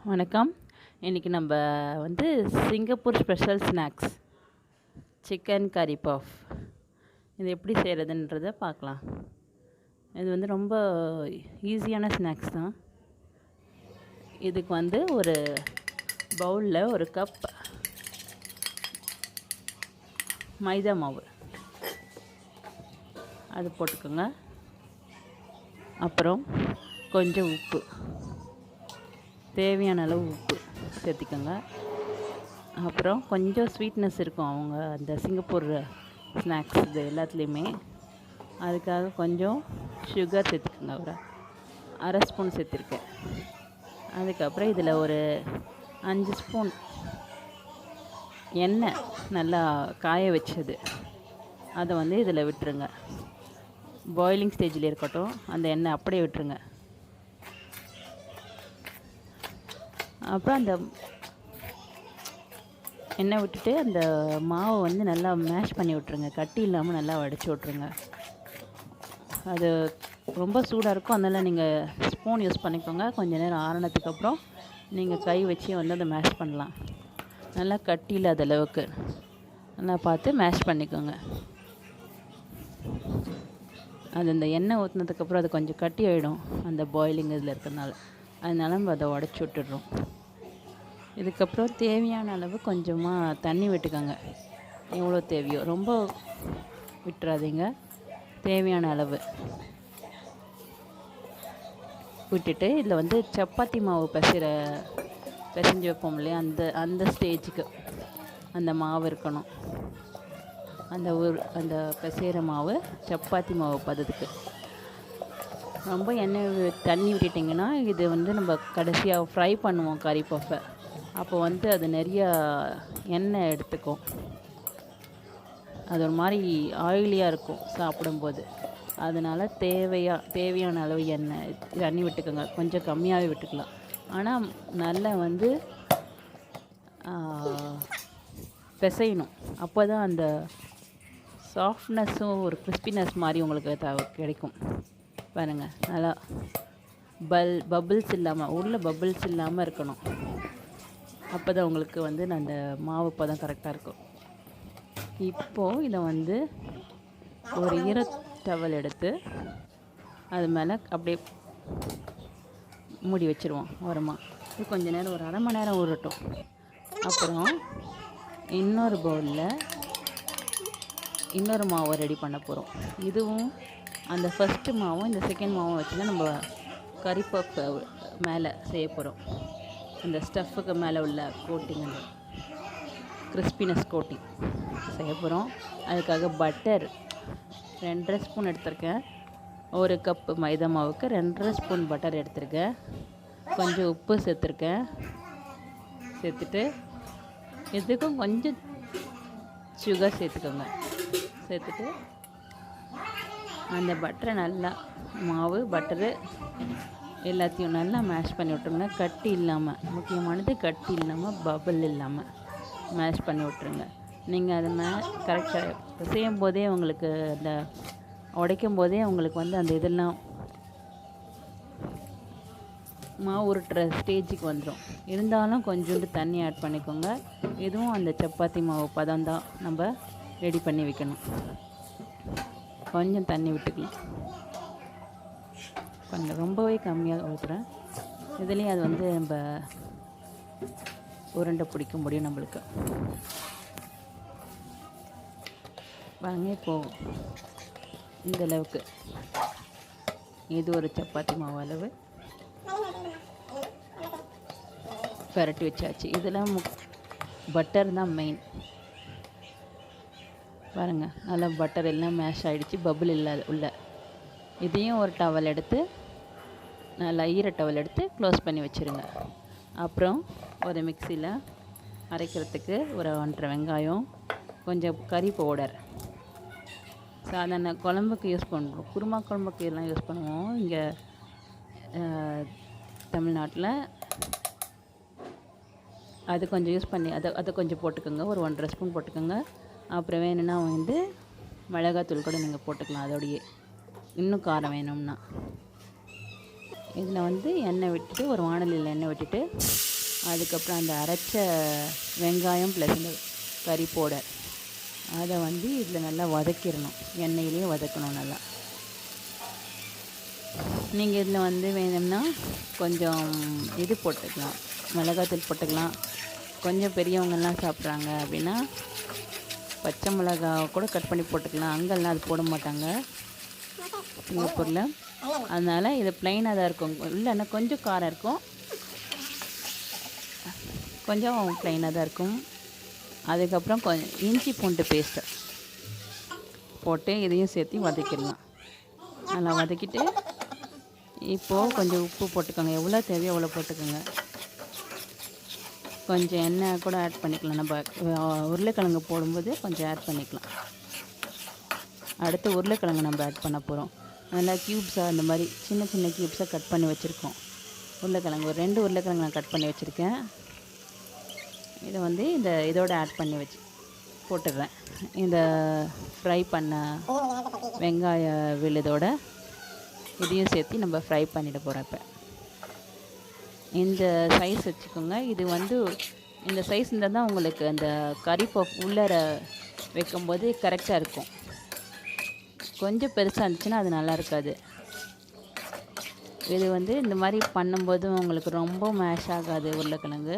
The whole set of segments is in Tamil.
வணக்கம். இன்றைக்கி நம்ம வந்து சிங்கப்பூர் ஸ்பெஷல் ஸ்நாக்ஸ் சிக்கன் கறி பஃப் இது எப்படி செய்கிறதுன்றதை பார்க்கலாம். இது வந்து ரொம்ப ஈஸியான ஸ்நாக்ஸ் தான். இதுக்கு வந்து ஒரு பவுலில் ஒரு கப் மைதா மாவு அது போட்டுக்கோங்க. அப்புறம் கொஞ்சம் உப்பு, தேவையான அளவு உப்பு சேர்த்திக்கோங்க. அப்புறம் கொஞ்சம் ஸ்வீட்னஸ் இருக்கும் அவங்க அந்த சிங்கப்பூர் ஸ்நாக்ஸ் இது எல்லாத்துலேயுமே. அதுக்காக கொஞ்சம் சுகர் சேர்த்துக்கோங்க. ஒரு அரை ஸ்பூன் சேர்த்துருக்கேன். அதுக்கப்புறம் இதில் ஒரு 5 ஸ்பூன் எண்ணெய் நல்லா காய வச்சது அதை வந்து இதில் விட்டுருங்க. பாயிலிங் ஸ்டேஜில் இருக்கட்டும், அந்த எண்ணெய் அப்படியே விட்டுருங்க. அப்புறம் அந்த எண்ணெய் விட்டுட்டு அந்த மாவை வந்து நல்லா மேஷ் பண்ணி விட்ருங்க. கட்டி இல்லாமல் நல்லா வடித்து விட்ருங்க. அது ரொம்ப சூடாக இருக்கும், அதனால் நீங்கள் ஸ்பூன் யூஸ் பண்ணிக்கோங்க. கொஞ்சம் நேரம் ஆறினதுக்கப்புறம் நீங்கள் கை வச்சு வந்து அதை மேஷ் பண்ணலாம். நல்லா கட்டி இல்லாத அளவுக்கு நல்லா பார்த்து மேஷ் பண்ணிக்கோங்க. அது அந்த எண்ணெய் ஊற்றினதுக்கப்புறம் அது கொஞ்சம் கட்டி ஆகிடும் அந்த பாயிலிங் இதில் இருக்கிறதுனால. அதனால நம்ம அதை உடச்சி விட்டுடுறோம். இதுக்கப்புறம் தேவையான அளவு கொஞ்சமாக தண்ணி விட்டுக்கோங்க. எவ்வளோ தேவையோ, ரொம்ப விட்டுறாதீங்க. தேவையான அளவு விட்டுட்டு இதில் வந்து சப்பாத்தி மாவு பிசைஞ்சு வைப்போம் இல்லையா, அந்த ஸ்டேஜுக்கு அந்த மாவு இருக்கணும். அந்த பிசைகிற மாவு சப்பாத்தி மாவு பதத்துக்கு. ரொம்ப தண்ணி விட்டுட்டிங்கன்னா இது வந்து நம்ம கடைசியாக ஃப்ரை பண்ணுவோம் கறி பஃப்பை. அப்போ வந்து அது நிறையா எண்ணெய் எடுத்துக்கும். அது ஒரு மாதிரி ஆயிலியாக இருக்கும் சாப்பிடும்போது. அதனால் தேவையான அளவு தண்ணி விட்டுக்கோங்க. கொஞ்சம் கம்மியாகவே விட்டுக்கலாம். ஆனால் நல்லா வந்து பிசையணும். அப்போ தான் அந்த சாஃப்ட்னஸும் ஒரு கிறிஸ்பினஸ் மாதிரி உங்களுக்கு கிடைக்கும். பாருங்கள், நல்லா பபிள்ஸ் இல்லாமல், உள்ள பபிள்ஸ் இல்லாமல் இருக்கணும். அப்போ தான் உங்களுக்கு வந்து அந்த மாவு பதம் கரெக்டாக இருக்கும். இப்போது இதை வந்து ஒரு டவல் எடுத்து அது மேலே அப்படியே மூடி வச்சுருவோம் ஓரமாக. இது கொஞ்சம் நேரம், ஒரு அரை மணி நேரம் ஊறட்டும். அப்புறம் இன்னொரு பவுலில் இன்னொரு மாவை ரெடி பண்ண போகிறோம். இதுவும் அந்த ஃபஸ்ட்டு மாவும் இந்த செகண்ட் மாவும் வச்சு தான் நம்ம கறி பஃப் மேலே செய்ய போகிறோம். அந்த ஸ்டஃப்புக்கு மேலே உள்ள கோட்டிங், அந்த கிறிஸ்பினஸ் கோட்டிங் செய்ய போகிறோம். அதுக்காக பட்டர் 2.5 ஸ்பூன் எடுத்திருக்கேன். ஒரு கப்பு மைதா மாவுக்கு 2.5 ஸ்பூன் பட்டர் எடுத்திருக்கேன். கொஞ்சம் உப்பு சேர்த்துருக்கேன். சேர்த்துட்டு இதுக்கும் கொஞ்சம் சுகர் சேர்த்துக்கோங்க. சேர்த்துட்டு அந்த பட்டரை நல்லா, பட்டரு எல்லாத்தையும் நல்லா மேஷ் பண்ணி விட்ருங்க. கட்டி இல்லாமல், முக்கியமானது கட்டி இல்லாமல், பபிள் இல்லாமல் மேஷ் பண்ணி விட்ருங்க. நீங்கள் அதை கரெக்டாக செய்யும் போதே உங்களுக்கு அந்த உடைக்கும் போதே உங்களுக்கு வந்து அந்த இதெல்லாம் மாவு உருட்டுற ஸ்டேஜுக்கு வந்துடும். இருந்தாலும் கொஞ்சோண்டு தண்ணி ஆட் பண்ணிக்கோங்க. இதுவும் அந்த சப்பாத்தி மாவு பதம் தான் நம்ம ரெடி பண்ணி வைக்கணும். கொஞ்சம் தண்ணி விட்டுக்கலாம். கொஞ்சம் ரொம்பவே கம்மியாக ஊற்றுறேன். இதுலேயும் அது வந்து நம்ம உருண்டை பிடிக்க முடியும் நம்மளுக்கு. வாங்க, இப்போது இந்த அளவுக்கு, இது ஒரு சப்பாத்தி மாவு அளவு பரட்டி வச்சாச்சு. இதெல்லாம் பட்டர் தான் மெயின். பாருங்கள், நல்லா பட்டர் எல்லாம் மேஷ் ஆகிடுச்சு, பபுள் இல்லாத உள்ள. இதையும் ஒரு டவல் எடுத்து, நல்லா டவல் எடுத்து க்ளோஸ் பண்ணி வச்சுருங்க. அப்புறம் ஒரு மிக்சியில் அரைக்கிறதுக்கு ஒரு 1.5 வெங்காயம், கொஞ்சம் கறி பவுடர், சாதாரண குழம்புக்கு யூஸ் பண்ணுறோம், குருமா குழம்புக்கு எல்லாம் யூஸ் பண்ணுவோம் இங்கே தமிழ்நாட்டில். அது கொஞ்சம் யூஸ் பண்ணி அதை கொஞ்சம் போட்டுக்கோங்க. ஒரு 1.5 ஸ்பூன் போட்டுக்கோங்க. அப்புறம் வேணும்னா வந்து மிளகாத்தூள் கூட நீங்கள் போட்டுக்கலாம். அதோடையே இன்னும் காரம் வேணும்னா. இதில் வந்து எண்ணெய் விட்டுட்டு, ஒரு வாணலியில் எண்ணெய் விட்டுட்டு அதுக்கப்புறம் அந்த அரைச்ச வெங்காயம் ப்ளஸ் இந்த கறி பவுடர் அதை வந்து இதில் நல்லா வதக்கிடணும். எண்ணெயிலேயே வதக்கணும் நல்லா. நீங்கள் இதில் வந்து வேணும்னா கொஞ்சம் இது போட்டுக்கலாம், மிளகாத்தூள் போட்டுக்கலாம். கொஞ்சம் பெரியவங்கெல்லாம் சாப்பிட்றாங்க அப்படின்னா பச்சை மிளகா கூட கட் பண்ணி போட்டுக்கலாம். அங்கெல்லாம் அது போட மாட்டாங்க சிங்கப்பூரில். அதனால் இது ப்ளைனாக தான் இருக்கும். இல்லைன்னா கொஞ்சம் காரம் இருக்கும், கொஞ்சம் ப்ளைனாக தான் இருக்கும். அதுக்கப்புறம் கொஞ்சம் இஞ்சி பூண்டு பேஸ்ட்டு போட்டு இதையும் சேர்த்து வதக்கிடலாம். நல்லா வதக்கிட்டு இப்போது கொஞ்சம் உப்பு போட்டுக்கோங்க, எவ்வளோ தேவையோ அவ்வளோ போட்டுக்கோங்க. கொஞ்சம் எண்ணெய் கூட ஆட் பண்ணிக்கலாம். நம்ம உருளைக்கிழங்கு போடும்போது கொஞ்சம் ஆட் பண்ணிக்கலாம். அடுத்து உருளைக்கிழங்கு நம்ம ஆட் பண்ண போகிறோம். நல்லா க்யூப்ஸாக அந்த மாதிரி சின்ன சின்ன க்யூப்ஸாக கட் பண்ணி வச்சுருக்கோம். உருளைக்கிழங்கு ஒரு 2 உருளைக்கிழங்கு நான் கட் பண்ணி வச்சுருக்கேன். இதை வந்து இதோட ஆட் பண்ணி போட்டுடுறேன். இந்த ஃப்ரை பண்ண வெங்காய விழுதோட இதையும் சேர்த்து நம்ம ஃப்ரை பண்ணிட போகிறோம். இப்போ இந்த சைஸ் வச்சுக்கோங்க. இது வந்து இந்த சைஸ் இருந்தால் தான் உங்களுக்கு அந்த கறி பஃப் உள்ளர வைக்கும்போது கரெக்டாக இருக்கும். கொஞ்சம் பெருசாக இருந்துச்சுன்னா அது நல்லா இருக்காது. இது வந்து இந்த மாதிரி பண்ணும்போது உங்களுக்கு ரொம்ப மேஷ் ஆகாது. உருளைக்கிழங்கு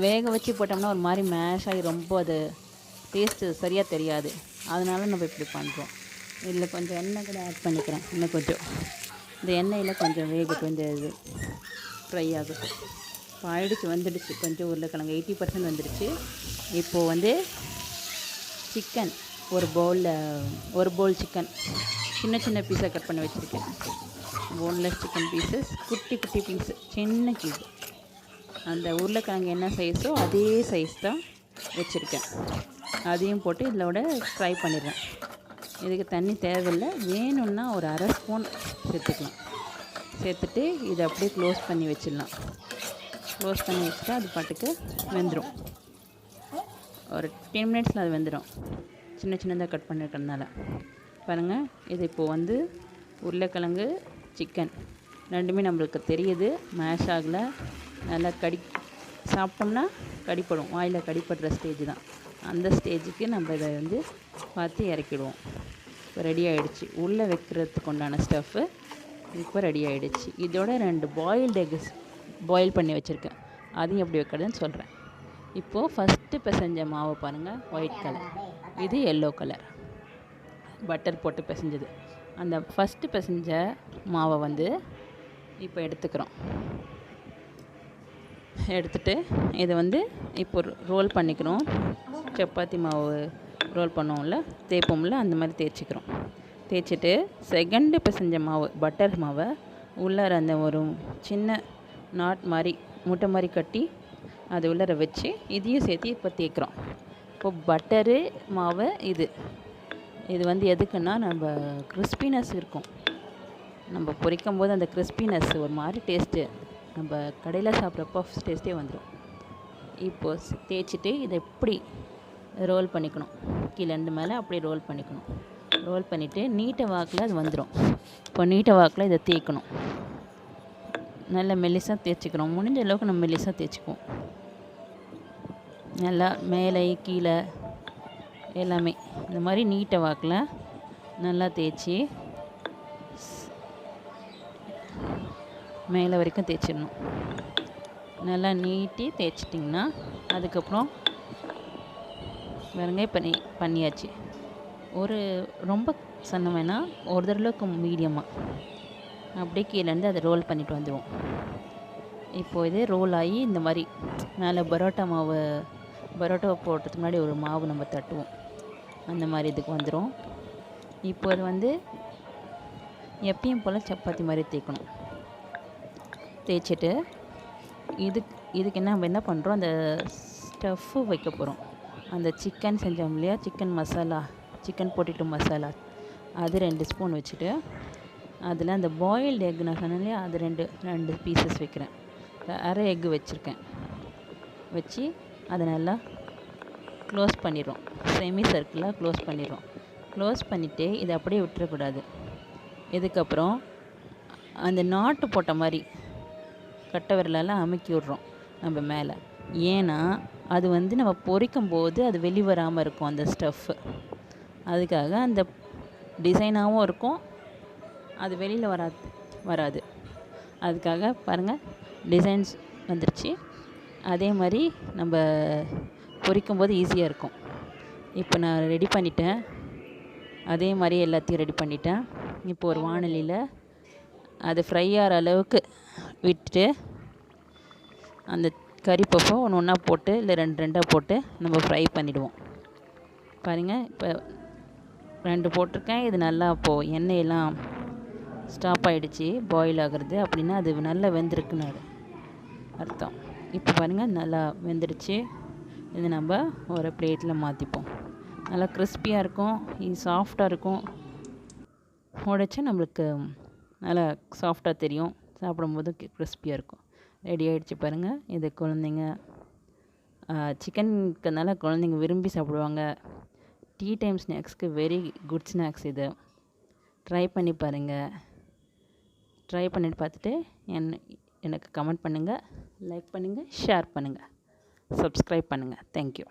வேக வச்சு போட்டோம்னா ஒரு மாதிரி மேஷ் ஆகி ரொம்ப அது டேஸ்ட்டு சரியாக தெரியாது. அதனால நம்ம இப்படி பண்ணுறோம். இதில் கொஞ்சம் எண்ணெய் கூட ஆட் பண்ணிக்கிறேன். இன்னும் கொஞ்சம் இந்த எண்ணெயில் கொஞ்சம் வேகட்டும், இந்த இது ஃப்ரை ஆகட்டும். இப்போ வந்துடுச்சு கொஞ்சம் உருளைக்கிழங்கு 80% வந்துடுச்சு. இப்போது வந்து சிக்கன் ஒரு பவுல் சிக்கன் சின்ன சின்ன பீஸாக கட் பண்ணி வச்சுருக்கேன். போன்லெஸ் சிக்கன் பீஸஸ், குட்டி குட்டி பீஸு, சின்ன கியூப். அந்த உருளைக்கிழங்கு என்ன சைஸோ அதே சைஸ் தான் வச்சுருக்கேன். அதையும் போட்டு இதோட ஃப்ரை பண்ணிடுறேன். இதுக்கு தண்ணி தேவையில்லை. வேணும்னா ஒரு அரை ஸ்பூன் சேர்த்துக்கலாம். சேர்த்துட்டு இதை அப்படியே க்ளோஸ் பண்ணி வச்சிடலாம். க்ளோஸ் பண்ணி வச்சுட்டா அது பாட்டுக்கு வெந்துடும். ஒரு 10 மினிட்ஸில் அது வெந்துடும், சின்ன சின்னதாக கட் பண்ணிருக்கிறதுனால. பாருங்கள், இது இப்போது வந்து உருளைக்கிழங்கு சிக்கன் ரெண்டுமே நம்மளுக்கு தெரியுது, மேஷ் ஆகலை. நல்லா சாப்பிட்டோம்னா கடிப்படும், வாயில் கடிப்படுற ஸ்டேஜ் தான். அந்த ஸ்டேஜுக்கு நம்ம இதை வந்து பார்த்து இறக்கிடுவோம். இப்போ ரெடி ஆகிடுச்சு. உள்ளே வைக்கிறதுக்கு உண்டான ஸ்டஃப்பு இப்போ ரெடி ஆகிடுச்சு. இதோட 2 பாயில்டு எக்ஸ் பாயில் பண்ணி வச்சுருக்கேன். அதையும் எப்படி வைக்கிறதுன்னு சொல்கிறேன். இப்போது ஃபஸ்ட்டு பிசைஞ்ச மாவை பாருங்கள், ஒயிட் கலர். இது எல்லோ கலர், பட்டர் போட்டு பிசைஞ்சது. அந்த ஃபஸ்ட்டு பிசைஞ்ச மாவை வந்து இப்போ எடுத்துக்கிறோம். எடுத்துகிட்டு இதை வந்து இப்போ ரோல் பண்ணிக்கிறோம். சப்பாத்தி மாவு ரோல் பண்ணுவோம்ல, தேய்ப்போம்ல, அந்த மாதிரி தேய்ச்சிக்கிறோம். தேய்ச்சிட்டு செகண்டு பிசைஞ்ச மாவு பட்டர் மாவை உள்ளார அந்த ஒரு சின்ன நாட் மாதிரி முட்டை மாதிரி கட்டி அது உள்ளார வச்சு இதையும் சேர்த்து இப்போ தேய்க்கிறோம். இப்போ பட்டரு மாவு இது வந்து எதுக்குன்னா நம்ம கிறிஸ்பினஸ் இருக்கும். நம்ம பொரிக்கும் போது அந்த கிறிஸ்பினஸ் ஒரு மாதிரி டேஸ்ட்டு நம்ம கடையில் சாப்பிட்ற பஃப் டேஸ்ட்டே வந்துடும். இப்போது தேய்ச்சிட்டு இதை எப்படி ரோல் பண்ணிக்கணும், கீழேருந்து மேலே அப்படியே ரோல் பண்ணிக்கணும். ரோல் பண்ணிவிட்டு நீட்டை வாக்கில் அது வந்துடும். இப்போ நீட்டை வாக்கில் இதை தேய்க்கணும். நல்லா மெல்லிசாக தேய்ச்சிக்கிறோம். முடிஞ்ச அளவுக்கு நம்ம மெல்லிசாக தேய்ச்சிக்குவோம். நல்லா மேலே கீழே எல்லாமே இந்த மாதிரி நீட்டை வாக்கில் நல்லா தேய்ச்சி மேலே வரைக்கும் தேய்ச்சிடணும். நல்லா நீட்டி தேய்ச்சிட்டிங்கன்னா அதுக்கப்புறம் பாருங்க, இப்போ பண்ணியாச்சு. ஒரு ரொம்ப சன்ன வேணால், ஒரு தடவைக்கு மீடியமாக அப்படியே கீழேருந்து அதை ரோல் பண்ணிட்டு வந்துடுவோம். இப்போது இது ரோல் ஆகி இந்த மாதிரி மேலே பரோட்டாவை போடுறதுக்கு முன்னாடி ஒரு மாவு நம்ம தட்டுவோம், அந்த மாதிரி இதுக்கு வந்துடும். இப்போ அது வந்து எப்பயும் போல் சப்பாத்தி மாதிரி தேய்க்கணும். தேய்ச்சிட்டு இதுக்கு என்ன பண்ணுறோம், அந்த ஸ்டஃப்பு வைக்க போகிறோம். அந்த சிக்கன் செஞ்சோம் இல்லையா, சிக்கன் பொட்டேட்டோ மசாலா, அது 2 ஸ்பூன் வச்சுட்டு அதில் அந்த பாயில்டு எக் நான் சொன்னேன் இல்லையா, அது 2 பீசஸ் வைக்கிறேன். அரை எக்கு வச்சுருக்கேன். வச்சு அதை நல்லா க்ளோஸ் பண்ணிடுறோம். செமி சர்க்கிளாக க்ளோஸ் பண்ணிடுறோம். க்ளோஸ் பண்ணிவிட்டு இதை அப்படியே விட்டுறக்கூடாது. இதுக்கப்புறம் அந்த நாட்டு போட்ட மாதிரி கட்டை விரலால் அமுக்கி விட்றோம் நம்ம மேலே. ஏன்னா அது வந்து நம்ம பொரிக்கும் போது அது வெளிவராமல் இருக்கும் அந்த ஸ்டஃப்பு. அதுக்காக அந்த டிசைனாகவும் இருக்கும், அது வெளியில் வராது. அதுக்காக பாருங்கள் டிசைன்ஸ் வந்துருச்சு. அதே மாதிரி நம்ம பொரிக்கும் போது ஈஸியாக இருக்கும். இப்போ நான் ரெடி பண்ணிட்டேன். அதே மாதிரி எல்லாத்தையும் ரெடி பண்ணிட்டேன். இப்போ ஒரு வாணலியில் அது ஃப்ரை ஆகிற அளவுக்கு விட்டுட்டு அந்த கறி பஃப்பை ஒன்று ஒன்றா போட்டு இல்லை ரெண்டாக போட்டு நம்ம ஃப்ரை பண்ணிவிடுவோம். பாருங்கள் இப்போ 2 போட்டிருக்கேன். இது நல்லா இப்போது எண்ணெயெல்லாம் ஸ்டாப் ஆகிடுச்சி பாயில் ஆகிறது. அப்படின்னா அது நல்லா வெந்திருக்குன்னு அர்த்தம். இப்போ பாருங்கள் நல்லா வெந்துடுச்சு. இது நம்ம ஒரு பிளேட்டில் மாற்றிப்போம். நல்லா கிறிஸ்பியாக இருக்கும், இது சாஃப்டாக இருக்கும். உடைச்சா நம்மளுக்கு நல்லா சாஃப்டாக தெரியும், சாப்பிடும்போது கிறிஸ்பியாக இருக்கும். ரெடி ஆகிடுச்சு பாருங்கள். இது குழந்தைங்க சிக்கனுக்குனால குழந்தைங்க விரும்பி சாப்பிடுவாங்க. டீ டைம் ஸ்நாக்ஸ்க்கு வெரி குட் ஸ்நாக்ஸ் இது. ட்ரை பண்ணி பாருங்கள். ட்ரை பண்ணிட்டு பார்த்துட்டு எனக்கு கமெண்ட் பண்ணுங்கள், லைக் பண்ணுங்கள், ஷேர் பண்ணுங்கள், சப்ஸ்கிரைப் பண்ணுங்கள். தேங்க்யூ.